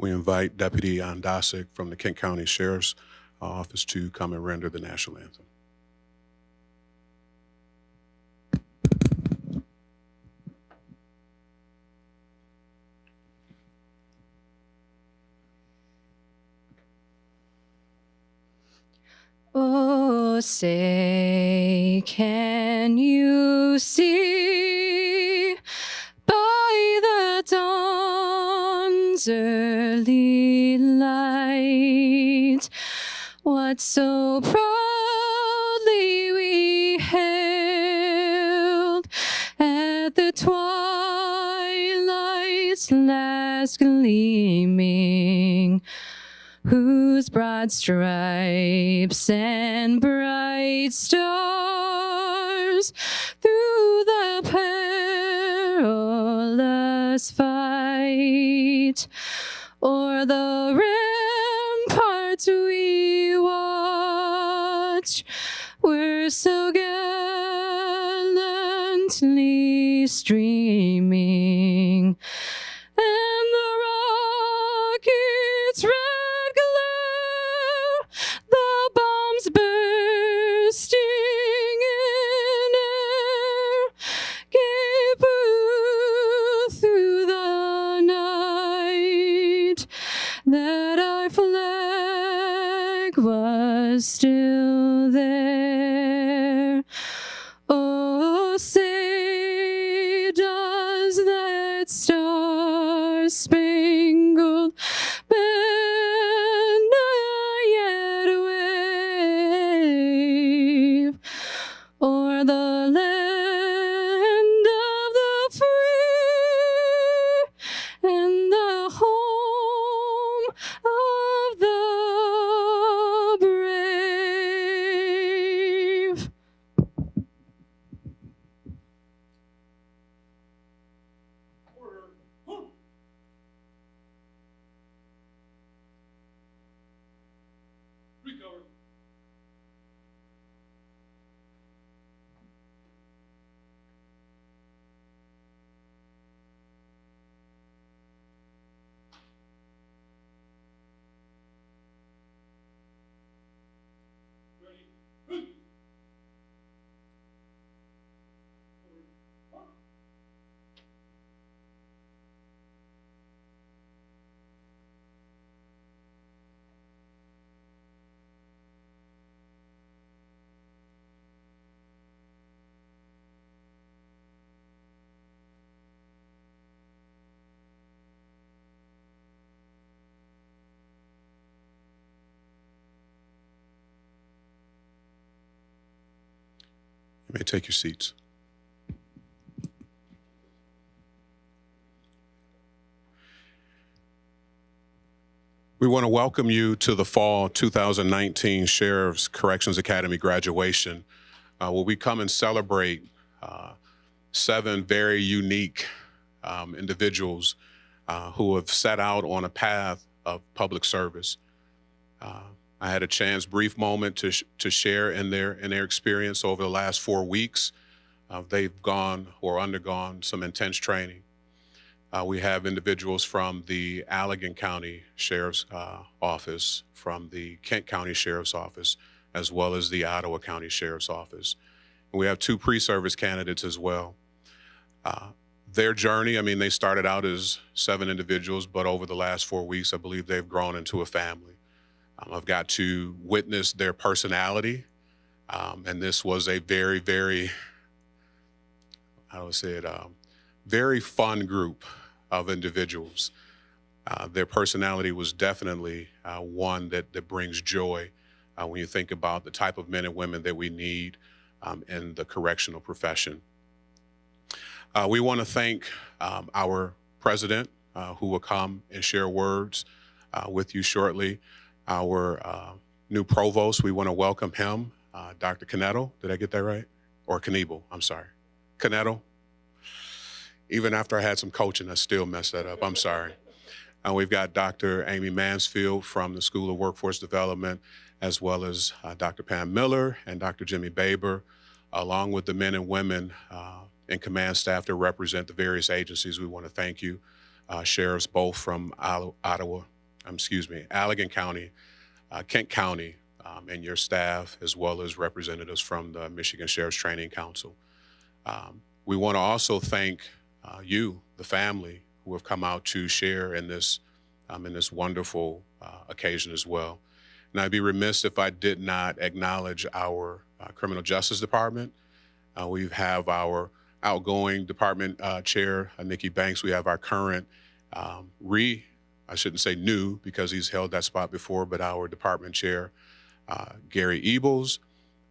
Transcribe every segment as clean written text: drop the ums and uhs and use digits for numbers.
We invite Deputy Andasic from the Kent County Sheriff's Office to come and render the national anthem. Oh, say, can you see by the dawn's early light what so proudly we hailed at the twilight's last gleaming, whose broad stripes and bright stars through the perilous fight o'er the ramparts we watch were so gallantly streaming, and the rockets' red glare, the bombs bursting in air, gave proof through the night that our flag was still there. Oh, say, does that star-spangled banner yet wave o'er the land of the free and the home of the brave? You may take your seats. We want to welcome you to the fall 2019 Sheriff's Corrections Academy graduation, where we come and celebrate 7 very unique individuals who have set out on a path of public service. I had a chance, brief moment to share in their experience over the last 4 weeks. They've gone or undergone some intense training. We have individuals from the Allegan County Sheriff's Office, from the Kent County Sheriff's Office, as well as the Ottawa County Sheriff's Office. We have 2 pre-service candidates as well. Their journey, I mean, they started out as 7 individuals, but over the last 4 weeks, I believe they've grown into a family. I've got to witness their personality, and this was a very, very, how do I say it, very fun group of individuals. Their personality was definitely one that brings joy when you think about the type of men and women that we need in the correctional profession. We want to thank our president, who will come and share words with you shortly. Our new provost, we want to welcome him, Dr. Canetto. Did I get that right? Or Kniebel, I'm sorry. Canetto. Even after I had some coaching, I still messed that up. I'm sorry. We've got Dr. Amy Mansfield from the School of Workforce Development, as well as Dr. Pam Miller and Dr. Jimmy Baber, along with the men and women and command staff that represent the various agencies. We want to thank you sheriffs, both from Allegan County, Kent County, and your staff, as well as representatives from the Michigan Sheriff's Training Council. We want to also thank you, the family, who have come out to share in this wonderful occasion as well. And I'd be remiss if I did not acknowledge our Criminal Justice Department. We have our outgoing department chair, Nikki Banks. We have our current I shouldn't say new because he's held that spot before, but our department chair, Gary Ebels,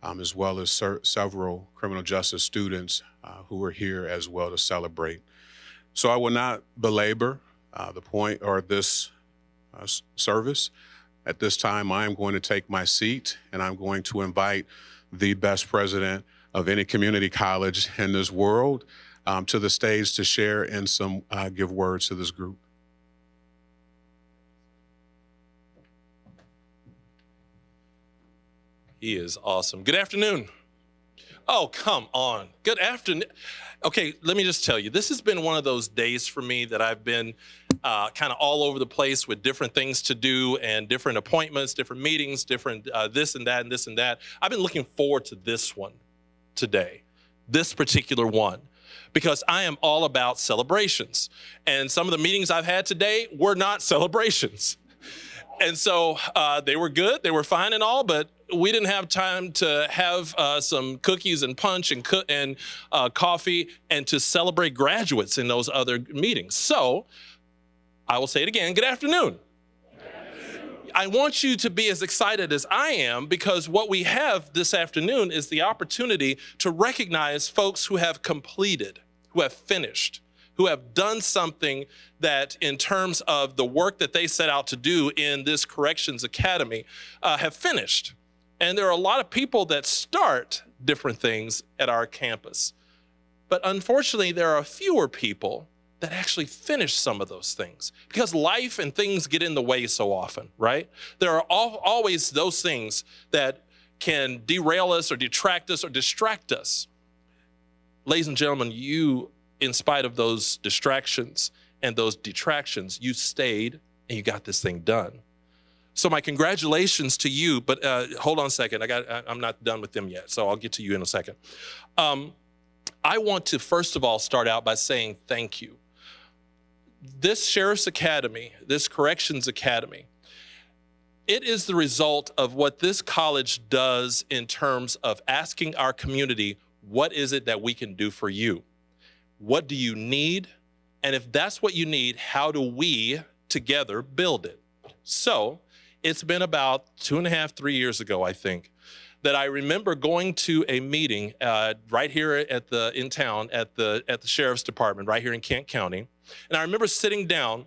as well as several criminal justice students who are here as well to celebrate. So I will not belabor the point or this service. At this time, I am going to take my seat and I'm going to invite the best president of any community college in this world to the stage to share and give words to this group. He is awesome. Good afternoon. Oh, come on. Good afternoon. Okay, let me just tell you, this has been one of those days for me that I've been kind of all over the place with different things to do and different appointments, different meetings, different this and that and this and that. I've been looking forward to this one today, this particular one, because I am all about celebrations. And some of the meetings I've had today were not celebrations. And so they were good, they were fine and all, but we didn't have time to have some cookies and punch and coffee and to celebrate graduates in those other meetings. So I will say it again, good afternoon. I want you to be as excited as I am because what we have this afternoon is the opportunity to recognize folks who have completed, who have finished, who have done something that in terms of the work that they set out to do in this Corrections Academy have finished. And there are a lot of people that start different things at our campus. But unfortunately, there are fewer people that actually finish some of those things because life and things get in the way so often, right? There are always those things that can derail us or detract us or distract us. Ladies and gentlemen, you, in spite of those distractions and those detractions, you stayed and you got this thing done. So my congratulations to you, but hold on a second. I'm not done with them yet, so I'll get to you in a second. I want to first of all start out by saying thank you. This Sheriff's Academy, this Corrections Academy, it is the result of what this college does in terms of asking our community, what is it that we can do for you? What do you need? And if that's what you need, how do we together build it? So it's been about 2.5, 3 years ago, I think, that I remember going to a meeting right here in town at the Sheriff's Department, right here in Kent County. And I remember sitting down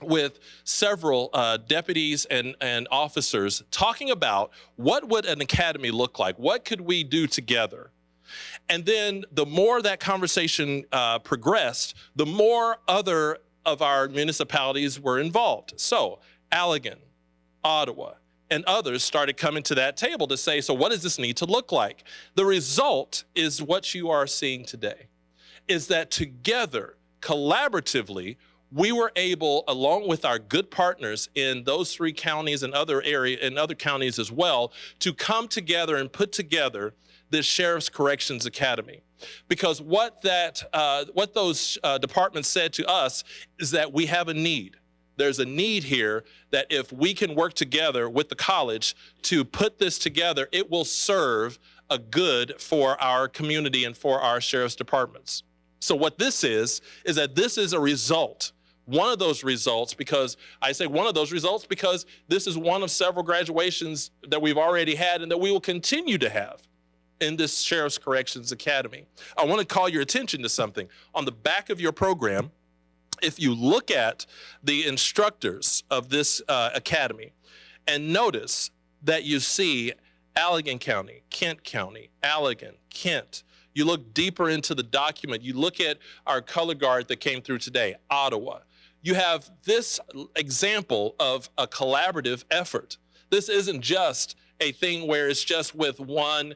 with several deputies and officers talking about what would an academy look like? What could we do together? And then the more that conversation progressed, the more other of our municipalities were involved. So Allegan, Ottawa, and others started coming to that table to say, so what does this need to look like? The result is what you are seeing today, is that together, collaboratively, we were able, along with our good partners in those 3 counties and other counties as well, to come together and put together this Sheriff's Corrections Academy. Because what those departments said to us is that we have a need. There's a need here that if we can work together with the college to put this together, it will serve a good for our community and for our sheriff's departments. So what this is that this is a result, one of those results, because I say one of those results because this is one of several graduations that we've already had and that we will continue to have in this Sheriff's Corrections Academy. I want to call your attention to something. On the back of your program, if you look at the instructors of this academy and notice that you see Allegan County, Kent County, Allegan, Kent, you look deeper into the document, you look at our color guard that came through today, Ottawa, you have this example of a collaborative effort. This isn't just a thing where it's just with one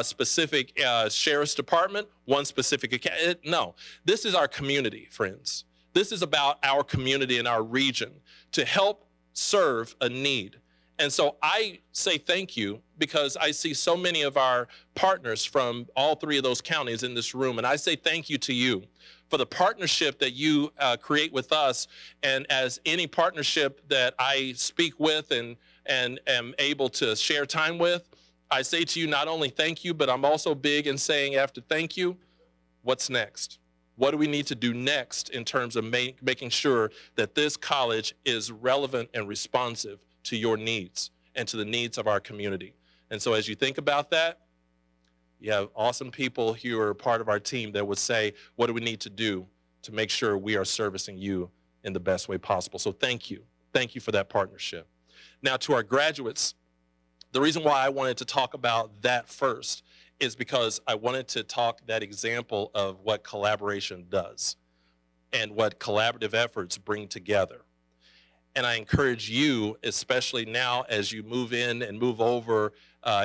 specific sheriff's department, one specific academy. No, this is our community, friends. This is about our community and our region to help serve a need. And so I say thank you because I see so many of our partners from all three of those counties in this room. And I say thank you to you for the partnership that you create with us. And as any partnership that I speak with and am able to share time with, I say to you, not only thank you, but I'm also big in saying after thank you, what's next? What do we need to do next in terms of making sure that this college is relevant and responsive to your needs and to the needs of our community? And so as you think about that, you have awesome people who are part of our team that would say, what do we need to do to make sure we are servicing you in the best way possible? So thank you. Thank you for that partnership. Now to our graduates, the reason why I wanted to talk about that first is because I wanted to talk that example of what collaboration does and what collaborative efforts bring together. And I encourage you, especially now as you move in and move over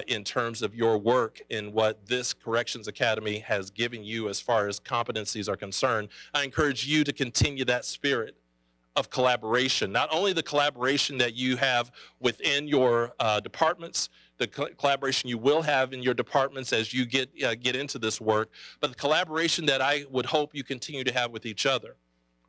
in terms of your work in what this Corrections Academy has given you as far as competencies are concerned, I encourage you to continue that spirit of collaboration. Not only the collaboration that you have within your departments, the collaboration you will have in your departments as you get into this work, but the collaboration that I would hope you continue to have with each other.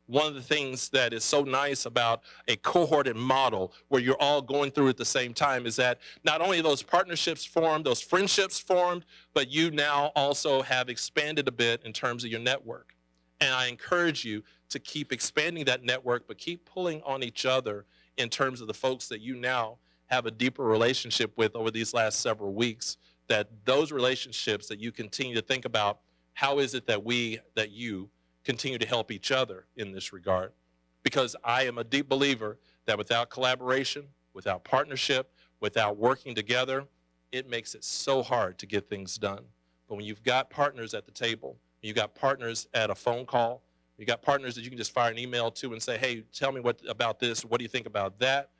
One of the things that is so nice about a cohorted model where you're all going through at the same time is that not only those partnerships formed, those friendships formed, but you now also have expanded a bit in terms of your network. And I encourage you to keep expanding that network, but keep pulling on each other in terms of the folks that you now have a deeper relationship with over these last several weeks, that those relationships that you continue to think about, how is it that you continue to help each other in this regard? Because I am a deep believer that without collaboration, without partnership, without working together, it makes it so hard to get things done. But when you've got partners at the table, you've got partners at a phone call, you got partners that you can just fire an email to and say, hey, tell me about this, what do you think about that?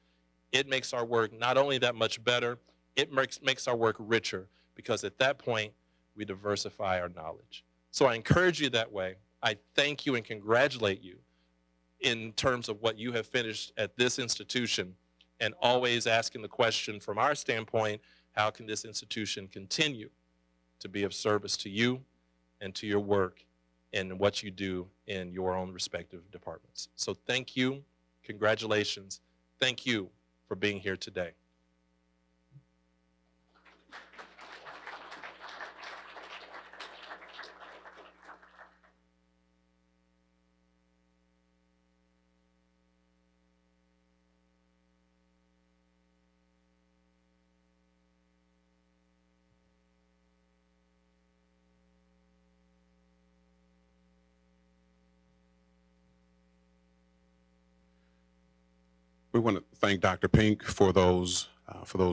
It makes our work not only that much better, it makes our work richer, because at that point, we diversify our knowledge. So I encourage you that way. I thank you and congratulate you in terms of what you have finished at this institution, and always asking the question from our standpoint, how can this institution continue to be of service to you and to your work and what you do in your own respective departments? So thank you, congratulations, thank you for being here today. We want to thank Dr. Pink for those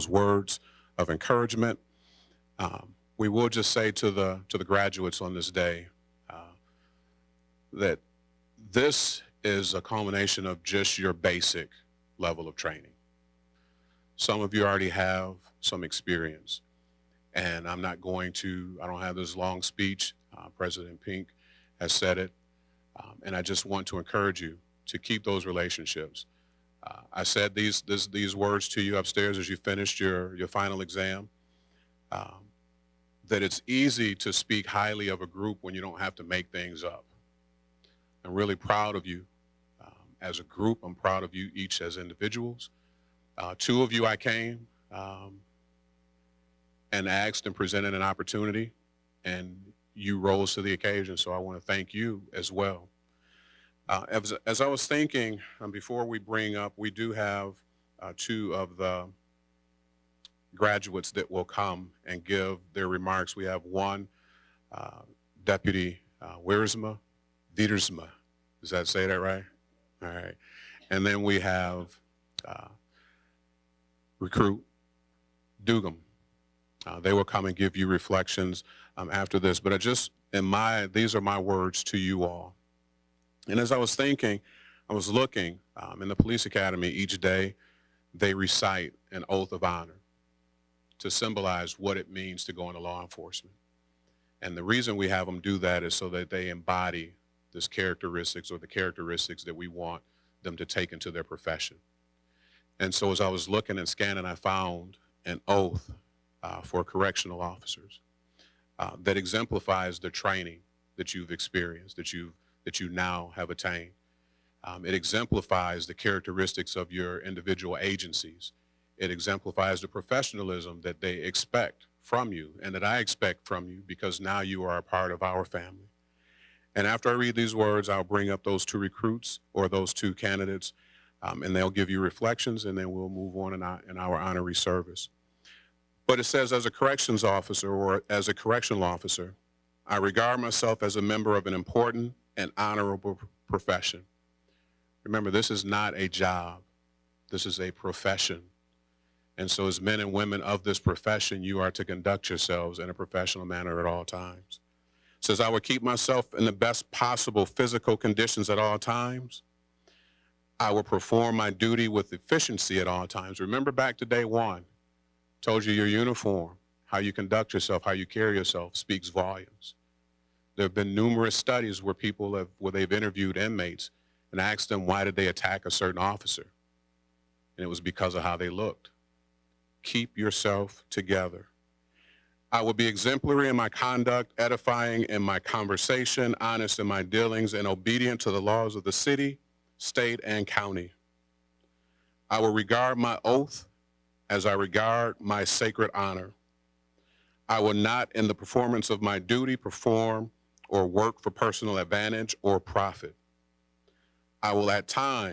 words of encouragement. We will just say to the graduates on this day that this is a culmination of just your basic level of training. Some of you already have some experience, and I don't have this long speech. President Pink has said it, and I just want to encourage you to keep those relationships. I said these words to you upstairs as you finished your final exam, that it's easy to speak highly of a group when you don't have to make things up. I'm really proud of you as a group. I'm proud of you each as individuals. Two of you I came and asked and presented an opportunity, and you rose to the occasion, so I want to thank you as well. As I was thinking, before we bring up, we do have two of the graduates that will come and give their remarks. We have one, Deputy Wiersma, does that say that right? All right. And then we have Recruit Dugam. They will come and give you reflections after this, but these are my words to you all. And as I was thinking, I was looking in the police academy each day, they recite an oath of honor to symbolize what it means to go into law enforcement. And the reason we have them do that is so that they embody this characteristics or the characteristics that we want them to take into their profession. And so as I was looking and scanning, I found an oath for correctional officers that exemplifies the training that you've experienced, that you now have attained. It exemplifies the characteristics of your individual agencies. It exemplifies the professionalism that they expect from you and that I expect from you, because now you are a part of our family. And after I read these words, I'll bring up those two recruits or those two candidates, and they'll give you reflections, and then we'll move on in our honorary service. But it says, as a corrections officer or as a correctional officer, I regard myself as a member of an important and honorable profession. Remember, this is not a job. This is a profession. And so as men and women of this profession, you are to conduct yourselves in a professional manner at all times. It says, I will keep myself in the best possible physical conditions at all times. I will perform my duty with efficiency at all times. Remember back to day one, told you your uniform, how you conduct yourself, how you carry yourself speaks volumes. There have been numerous studies where they've interviewed inmates and asked them why did they attack a certain officer. And it was because of how they looked. Keep yourself together. I will be exemplary in my conduct, edifying in my conversation, honest in my dealings, and obedient to the laws of the city, state, and county. I will regard my oath as I regard my sacred honor. I will not, in the performance of my duty, perform or work for personal advantage or profit. I will at all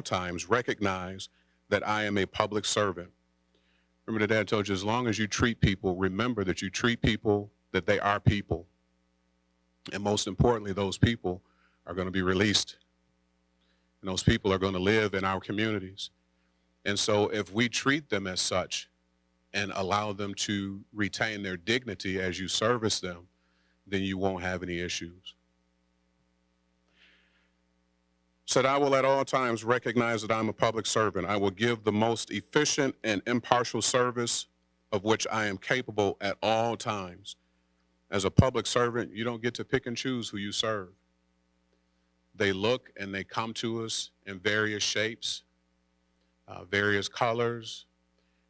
times recognize that I am a public servant. Remember the dad told you, as long as you treat people, remember that you treat people, that they are people. And most importantly, those people are going to be released. And those people are going to live in our communities. And so if we treat them as such and allow them to retain their dignity as you service them, then you won't have any issues. Said, I will at all times recognize that I'm a public servant. I will give the most efficient and impartial service of which I am capable at all times. As a public servant, you don't get to pick and choose who you serve. They look and they come to us in various shapes, various colors,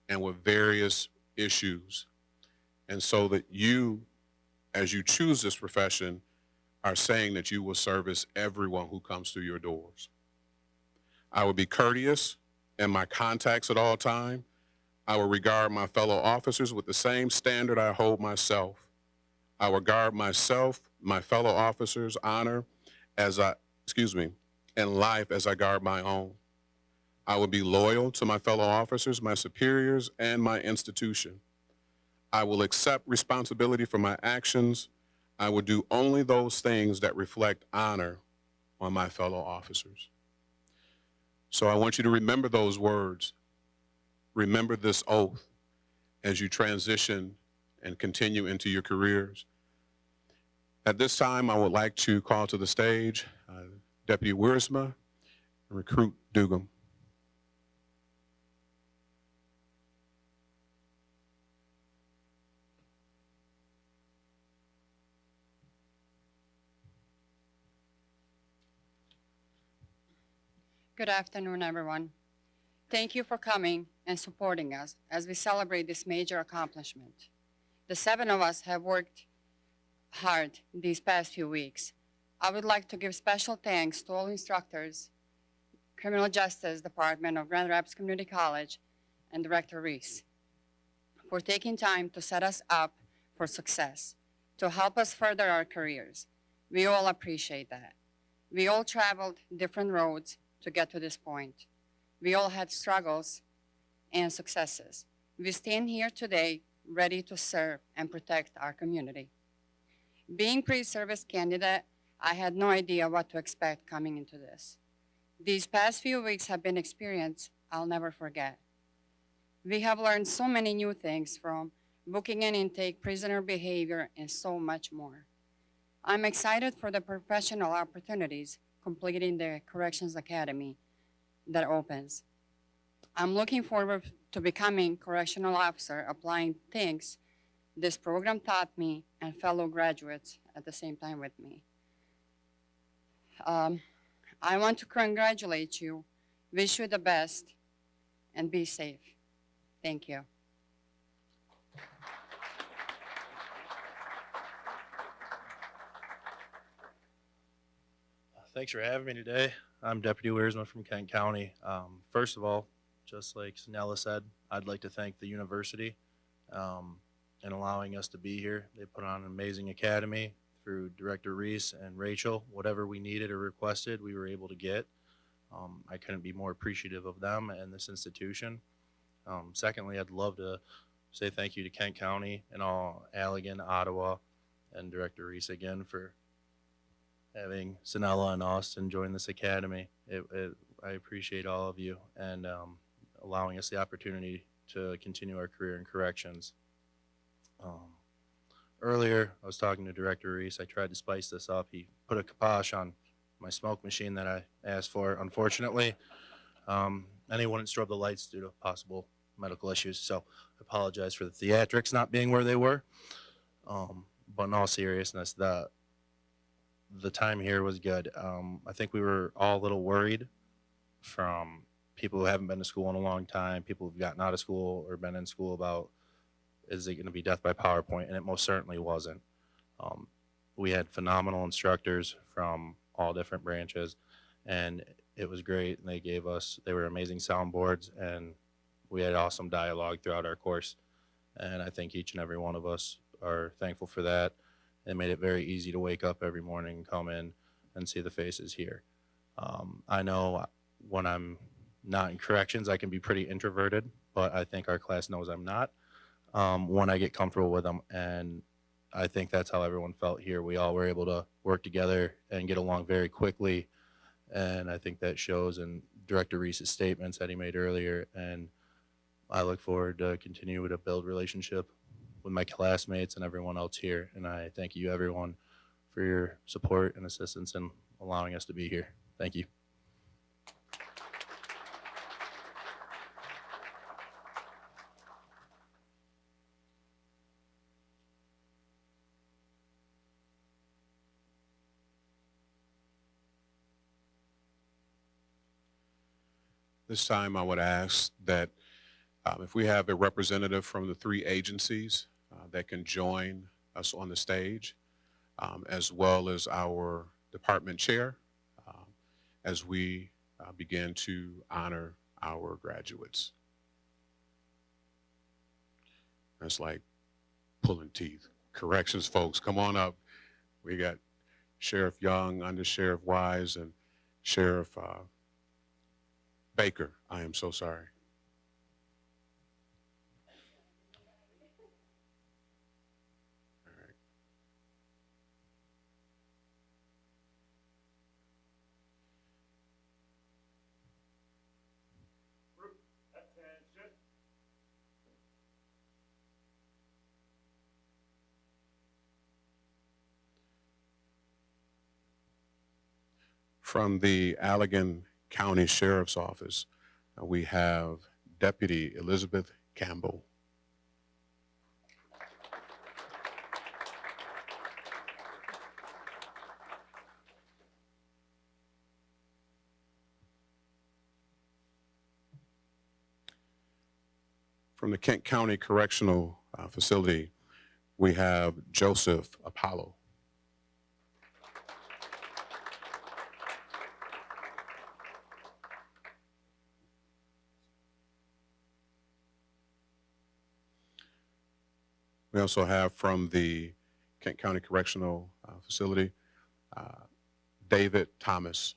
and with various issues. And so that you, as you choose this profession, are saying that you will service everyone who comes through your doors. I will be courteous in my contacts at all times. I will regard my fellow officers with the same standard I hold myself. I will regard myself, my fellow officers' honor in life as I guard my own. I will be loyal to my fellow officers, my superiors, and my institution. I will accept responsibility for my actions. I will do only those things that reflect honor on my fellow officers. So I want you to remember those words. Remember this oath as you transition and continue into your careers. At this time, I would like to call to the stage Deputy Wiersma and Recruit Dugam. Good afternoon, everyone. Thank you for coming and supporting us as we celebrate this major accomplishment. The 7 of us have worked hard these past few weeks. I would like to give special thanks to all instructors, Criminal Justice Department of Grand Rapids Community College, and Director Reese for taking time to set us up for success, to help us further our careers. We all appreciate that. We all traveled different roads to get to this point. We all had struggles and successes. We stand here today ready to serve and protect our community. Being pre-service candidate, I had no idea what to expect coming into this. These past few weeks have been experience I'll never forget. We have learned so many new things, from booking and intake, prisoner behavior, and so much more. I'm excited for the professional opportunities completing the Corrections Academy that opens. I'm looking forward to becoming correctional officer, applying things this program taught me and fellow graduates at the same time with me. I want to congratulate you, wish you the best, and be safe. Thank you. Thanks for having me today. I'm Deputy Wiersma from Kent County. First of all, just like Sanella said, I'd like to thank the university in allowing us to be here. They put on an amazing academy through Director Reese and Rachel. Whatever we needed or requested, we were able to get. I couldn't be more appreciative of them and this institution. Secondly, I'd love to say thank you to Kent County and all Allegan, Ottawa, and Director Reese again for having Sanella and Austin join this academy. I appreciate all of you and allowing us the opportunity to continue our career in corrections. Earlier, I was talking to Director Reese. I tried to spice this up. He put a kibosh on my smoke machine that I asked for, unfortunately. And he wouldn't strobe the lights due to possible medical issues. So I apologize for the theatrics not being where they were. But in all seriousness, the time here was good. I think we were all a little worried from people who haven't been to school in a long time, people who've gotten out of school or been in school about, is it going to be death by PowerPoint? And it most certainly wasn't. We had phenomenal instructors from all different branches, and it was great. And they were amazing soundboards, and we had awesome dialogue throughout our course. And I think each and every one of us are thankful for that. It made it very easy to wake up every morning, come in, and see the faces here. I know when I'm not in corrections, I can be pretty introverted, but I think our class knows I'm not when I get comfortable with them. And I think that's how everyone felt here. We all were able to work together and get along very quickly. And I think that shows in Director Reese's statements that he made earlier. And I look forward to continuing to build relationship with my classmates and everyone else here. And I thank you, everyone, for your support and assistance in allowing us to be here. Thank you. This time I would ask that if we have a representative from the three agencies that can join us on the stage, as well as our department chair, as we begin to honor our graduates. That's like pulling teeth. Corrections folks, come on up. We got Sheriff Young, Under Sheriff Wise, and Sheriff Baker. I am so sorry. All right. Attention. From the Allegan County Sheriff's Office, we have Deputy Elizabeth Campbell. From the Kent County Correctional Facility, we have Joseph Apollo. We also have from the Kent County Correctional Facility, David Thomas.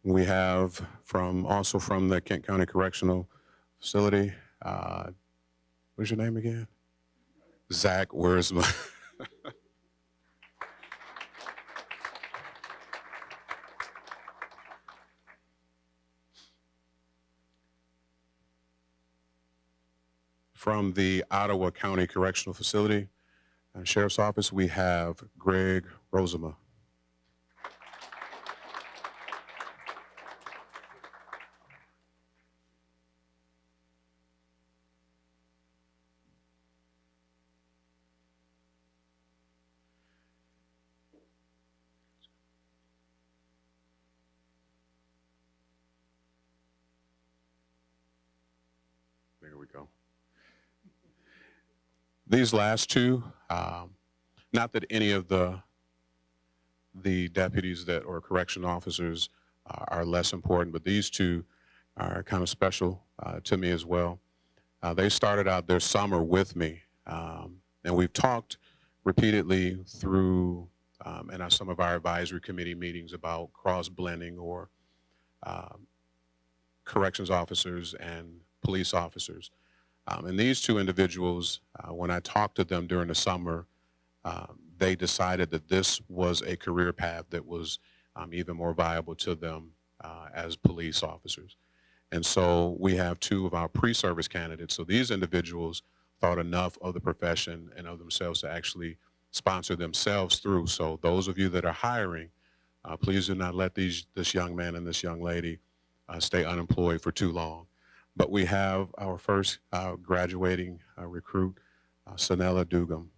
We have also from the Kent County Correctional Facility, what's your name again? Zach Wiersma. From the Ottawa County Correctional Facility, Sheriff's Office, we have Greg Rosema. There we go. These last two, not that any of the deputies that or correction officers are less important, but these two are kind of special to me as well. They started out their summer with me, and we've talked repeatedly through in some of our advisory committee meetings about cross-blending or corrections officers and police officers. And these two individuals, when I talked to them during the summer, they decided that this was a career path that was even more viable to them as police officers. And so we have two of our pre-service candidates. So these individuals thought enough of the profession and of themselves to actually sponsor themselves through. So those of you that are hiring, please do not let this young man and this young lady stay unemployed for too long. But we have our first graduating recruit, Sanella Dugam.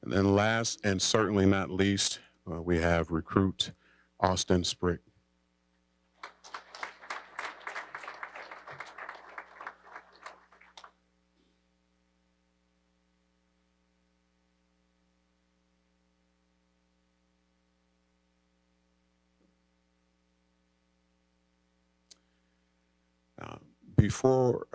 And then last and certainly not least, we have recruit Austin Sprick. Before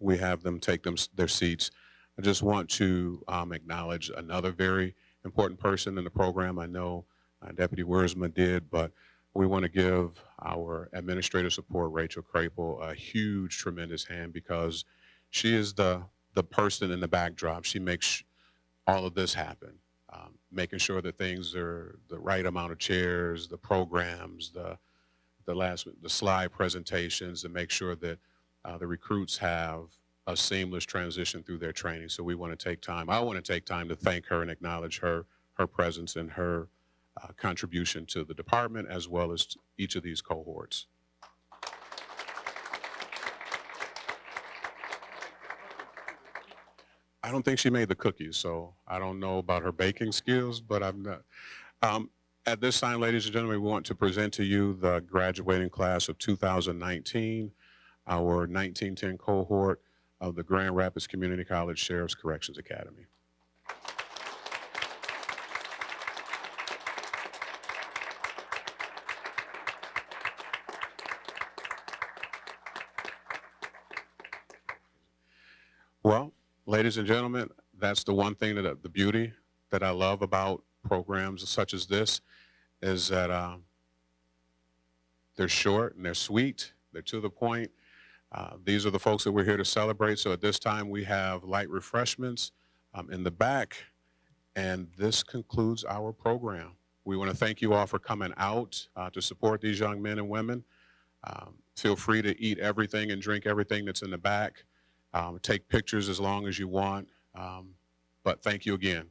we have them take their seats, I just want to acknowledge another very important person in the program. I know Deputy Wiersma did, but we want to give our administrative support, Rachel Crapel, a huge, tremendous hand because she is the person in the backdrop. She makes all of this happen, making sure that things are the right amount of chairs, the programs, the slide presentations, to make sure that the recruits have a seamless transition through their training. So we want to take time. I want to take time to thank her and acknowledge her presence and her contribution to the department as well as to each of these cohorts. I don't think she made the cookies, so I don't know about her baking skills, but I'm not. At this time, ladies and gentlemen, we want to present to you the graduating class of 2019, our 1910 cohort of the Grand Rapids Community College Sheriff's Corrections Academy. Well, ladies and gentlemen, that's the one thing that the beauty that I love about programs such as this is that they're short and they're sweet, they're to the point. These are the folks that we're here to celebrate. So at this time, we have light refreshments in the back, and this concludes our program. We want to thank you all for coming out to support these young men and women. Feel free to eat everything and drink everything that's in the back. Take pictures as long as you want, but thank you again.